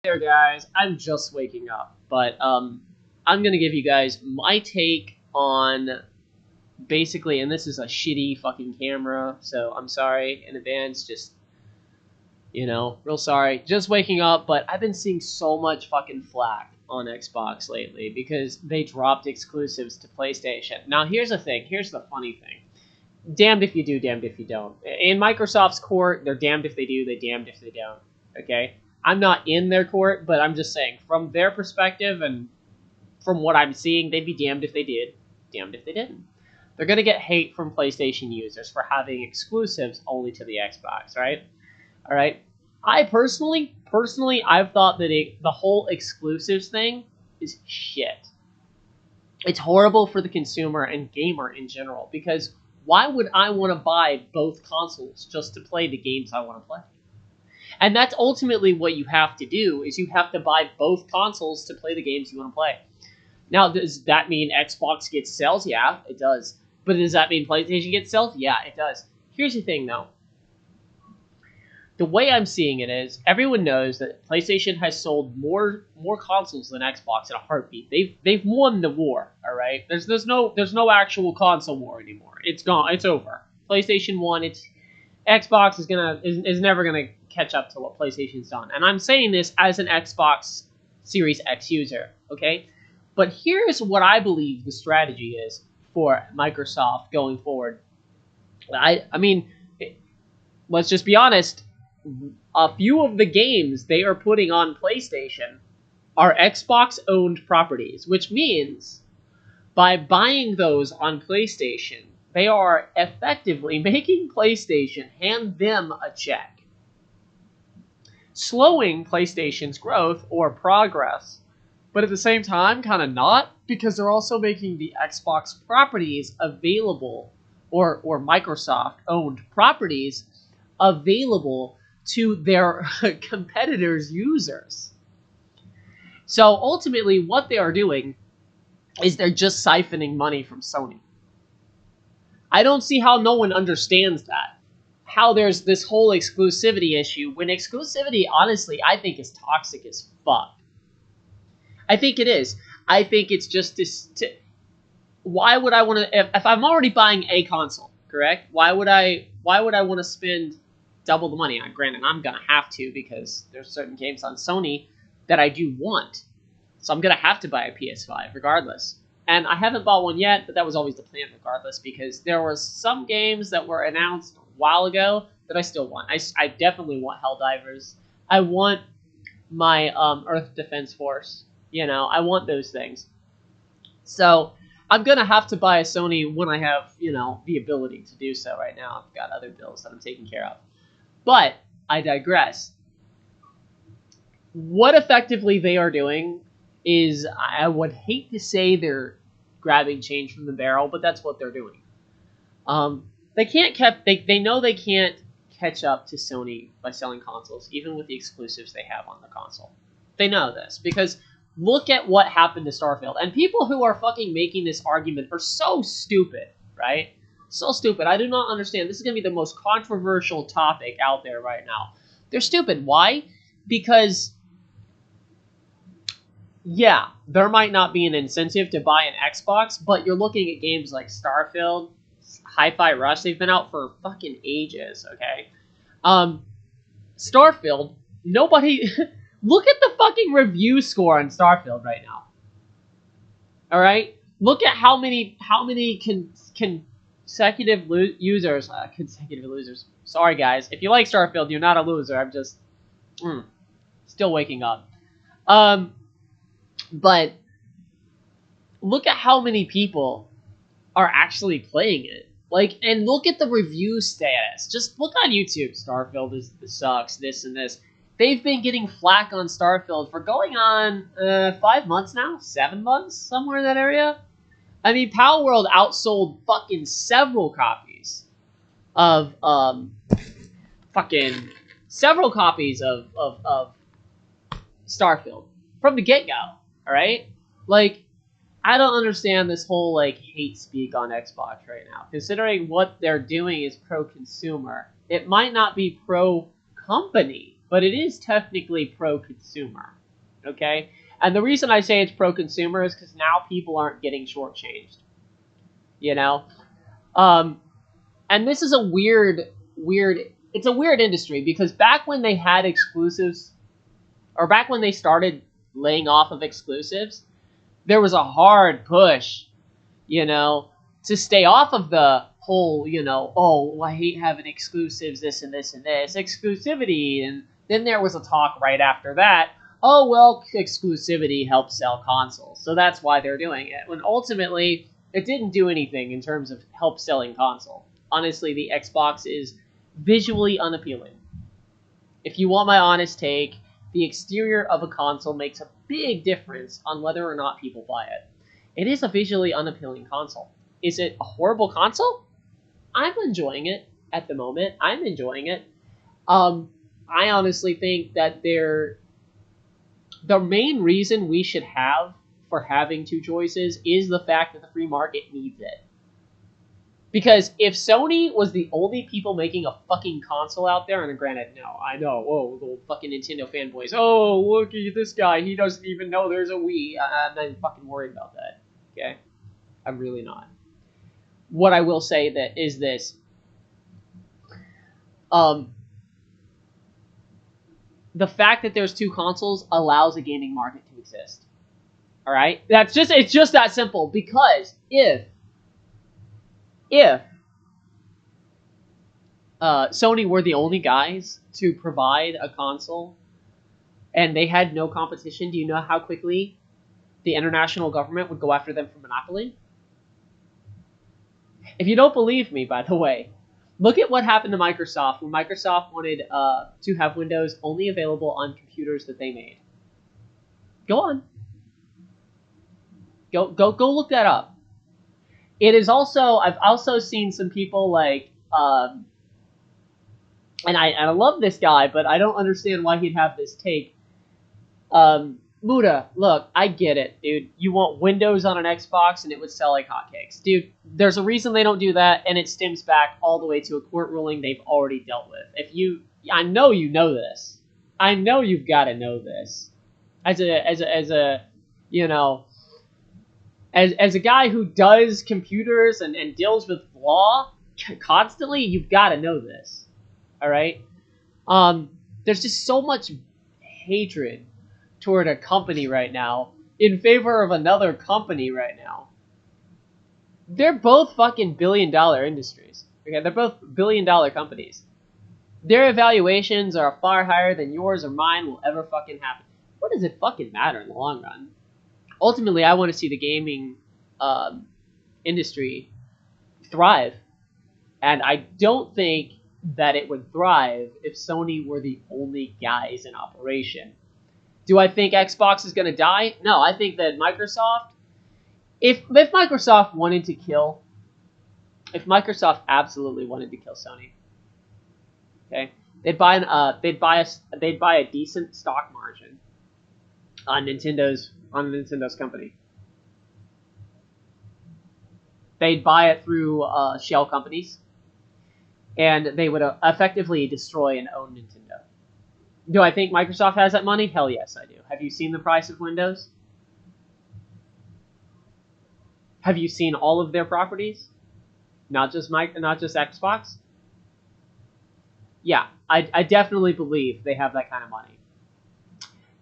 There, guys. I'm just waking up, but I'm gonna give you guys my take on basically, and this is a shitty fucking camera, so I'm sorry in advance. Just real sorry. Just waking up, but I've been seeing so much fucking flack on Xbox lately because they dropped exclusives to PlayStation. Now, here's the thing. Here's the funny thing. Damned if you do, damned if you don't. In Microsoft's court, they're damned if they do, they're damned if they don't. Okay? I'm not in their court, but I'm just saying, from their perspective and from what I'm seeing, they'd be damned if they did, damned if they didn't. They're going to get hate from PlayStation users for having exclusives only to the Xbox, right? All right? I personally, I've thought that the whole exclusives thing is shit. It's horrible for the consumer and gamer in general, because why would I want to buy both consoles just to play the games I want to play? And that's ultimately what you have to do, is you have to buy both consoles to play the games you want to play. Now, does that mean Xbox gets sales? Yeah, it does. But does that mean PlayStation gets sales? Yeah, it does. Here's the thing, though. The way I'm seeing it is, everyone knows that PlayStation has sold more consoles than Xbox in a heartbeat. They've won the war, all right? There's no actual console war anymore. It's gone. It's over. PlayStation won. Xbox is never gonna catch up to what PlayStation's done. And I'm saying this as an Xbox Series X user, okay? But here's what I believe the strategy is for Microsoft going forward. I mean, let's just be honest. A few of the games they are putting on PlayStation are Xbox-owned properties, which means by buying those on PlayStation, they are effectively making PlayStation hand them a check, slowing PlayStation's growth or progress, but at the same time, kind of not, because they're also making the Xbox properties available, or Microsoft-owned properties available to their competitors' users. So ultimately, what they are doing is they're just siphoning money from Sony. I don't see how no one understands that. How there's this whole exclusivity issue, when exclusivity, honestly, I think is toxic as fuck. I think it is. I think it's just this... why would I want to... If I'm already buying a console, correct? Why would I want to spend double the money? Granted, I'm going to have to, because there's certain games on Sony that I do want. So I'm going to have to buy a PS5 regardless. And I haven't bought one yet, but that was always the plan regardless, because there were some games that were announced a while ago that I still want. I definitely want Helldivers. I want my Earth Defense Force. I want those things. So I'm going to have to buy a Sony when I have, the ability to do so. Right now, I've got other bills that I'm taking care of. But I digress. What effectively they are doing is, I would hate to say they're grabbing change from the barrel, but that's what they're doing. They know they can't catch up to Sony by selling consoles, even with the exclusives they have on the console. They know this, because look at what happened to Starfield. And people who are fucking making this argument are so stupid, right? So stupid. I do not understand. This is going to be the most controversial topic out there right now. They're stupid. Why? Because, yeah, there might not be an incentive to buy an Xbox, but you're looking at games like Starfield, Hi-Fi Rush. They've been out for fucking ages, okay? Starfield, nobody... Look at the fucking review score on Starfield right now. All right? Look at how many consecutive losers. Sorry, guys. If you like Starfield, you're not a loser. I'm just still waking up. But look at how many people are actually playing it. And look at the review status. Just look on YouTube. Starfield sucks. This and this. They've been getting flack on Starfield for going on 5 months now? 7 months? Somewhere in that area? I mean, Power World outsold fucking several copies of Starfield from the get-go, alright? I don't understand this whole, hate speak on Xbox right now. Considering what they're doing is pro-consumer, it might not be pro-company. but it is technically pro-consumer. Okay? And the reason I say it's pro-consumer is because now people aren't getting shortchanged. You know? And this is a weird, it's a weird industry, because back when they had exclusives, or back when they started laying off of exclusives, there was a hard push, you know, to stay off of the whole, you know, oh, I hate having exclusives, this and this and this, exclusivity. And then there was a talk right after that, oh, well, exclusivity helps sell consoles, so that's why they're doing it. When ultimately, it didn't do anything in terms of help selling console. Honestly, the Xbox is visually unappealing. If you want my honest take, the exterior of a console makes a big difference on whether or not people buy it. It is a visually unappealing console. Is it a horrible console? I'm enjoying it at the moment. I'm enjoying it. I honestly think that the main reason we should have for having two choices is the fact that the free market needs it. Because if Sony was the only people making a fucking console out there, and granted, no, I know, oh, the fucking Nintendo fanboys, oh, look at this guy, he doesn't even know there's a Wii. I'm not fucking worried about that, okay? I'm really not. What I will say that is this. The fact that there's two consoles allows a gaming market to exist. Alright? It's just that simple, because if Sony were the only guys to provide a console and they had no competition, do you know how quickly the international government would go after them for monopoly? If you don't believe me, by the way, look at what happened to Microsoft when Microsoft wanted to have Windows only available on computers that they made. Go on. Go look that up. It is also, I've also seen some people like, and I love this guy, but I don't understand why he'd have this take. Muda, look, I get it, dude. You want Windows on an Xbox and it would sell like hotcakes. Dude, there's a reason they don't do that, and it stems back all the way to a court ruling they've already dealt with. I know you know this. I know you've got to know this. As a you know, as a guy who does computers and deals with law constantly, you've got to know this. All right? There's just so much hatred toward a company right now in favor of another company right now. They're both fucking billion-dollar industries. Okay, they're both billion-dollar companies. Their evaluations are far higher than yours or mine will ever fucking happen. What does it fucking matter in the long run? Ultimately, I want to see the gaming industry thrive. And I don't think that it would thrive if Sony were the only guys in operation. Do I think Xbox is going to die? No, I think that Microsoft, if Microsoft wanted to kill, if Microsoft absolutely wanted to kill Sony, okay, they'd buy a decent stock margin on Nintendo's company. They'd buy it through shell companies, and they would effectively destroy and own Nintendo. Do I think Microsoft has that money? Hell yes, I do. Have you seen the price of Windows? Have you seen all of their properties? Not just Xbox? Yeah, I definitely believe they have that kind of money.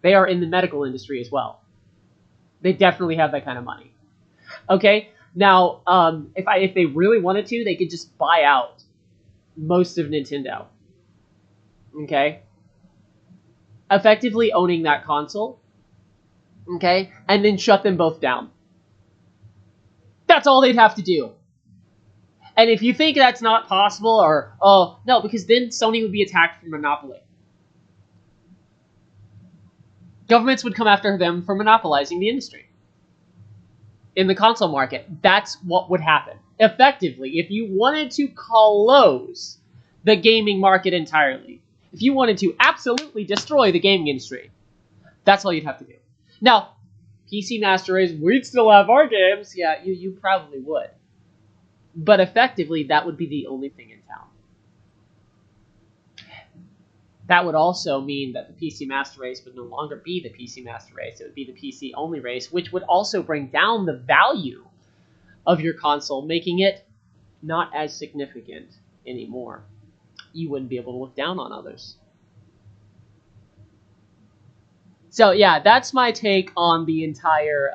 They are in the medical industry as well. They definitely have that kind of money. Okay, now if they really wanted to, they could just buy out most of Nintendo. Okay, effectively owning that console. Okay, and then shut them both down. That's all they'd have to do. And if you think that's not possible, or oh no, because then Sony would be attacked for monopoly. Governments would come after them for monopolizing the industry. In the console market, that's what would happen. Effectively, if you wanted to close the gaming market entirely, if you wanted to absolutely destroy the gaming industry, that's all you'd have to do. Now, PC Master Race, we'd still have our games. Yeah, you probably would. But effectively, that would be the only thing in town. that would also mean that the PC Master Race would no longer be the PC Master Race. It would be the PC only race, which would also bring down the value of your console, making it not as significant anymore. You wouldn't be able to look down on others. So yeah, that's my take on the entire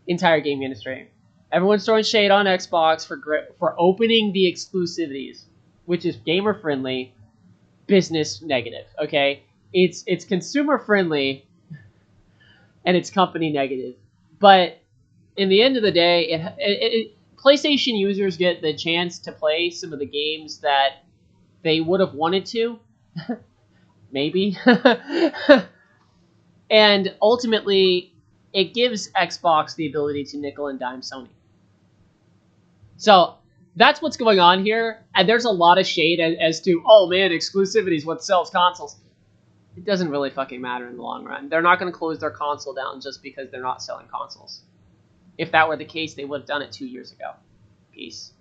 gaming industry. Everyone's throwing shade on Xbox for opening the exclusivities, which is gamer friendly, business negative. Okay, it's consumer friendly, and it's company negative. But in the end of the day, PlayStation users get the chance to play some of the games that they would have wanted to, maybe. And ultimately, it gives Xbox the ability to nickel and dime Sony. So that's what's going on here. And there's a lot of shade as to, oh man, exclusivity is what sells consoles. It doesn't really fucking matter in the long run. They're not going to close their console down just because they're not selling consoles. If that were the case, they would have done it 2 years ago. Peace.